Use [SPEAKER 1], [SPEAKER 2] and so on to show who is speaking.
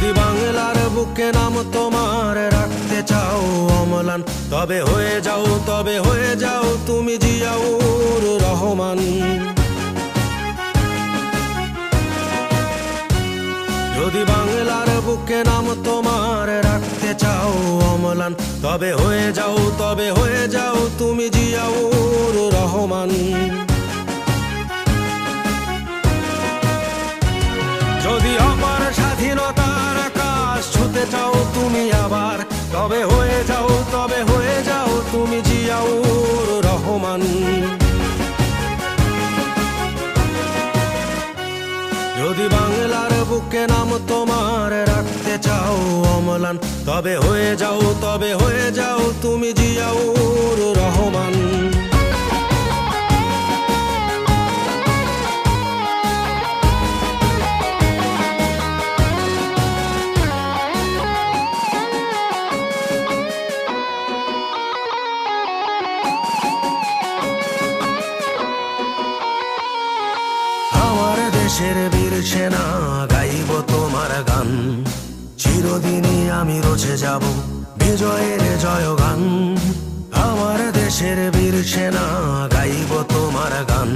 [SPEAKER 1] যদি বাংলার বুকে নাম তোমার রাখতে চাও অম্লান, তবে হয়ে যাও তুমি জিয়াউর রহমান। যদি বাংলার বুকে নাম তোমার রাখতে চাও অম্লান, তবে হয়ে যাও তুমি জিয়াউর রহমান। যদি অপার স্বাধীনতার আকাশ ছুতে চাও তুমি আবার, তবে হয়ে যাও তুমি জিয়াউর রহমান। যদি বাংলার বুকে নাম তোমার রাখতে চাও অম্লান, তবে হয়ে যাও তুমি জিয়াউর রহমান। দেশের বীর সেনা গাইব তোমার গান, চিরদিনই আমি রচে যাব বিজয়ের জয়গান। আমার দেশের বীর সেনা গাইব তোমার গান,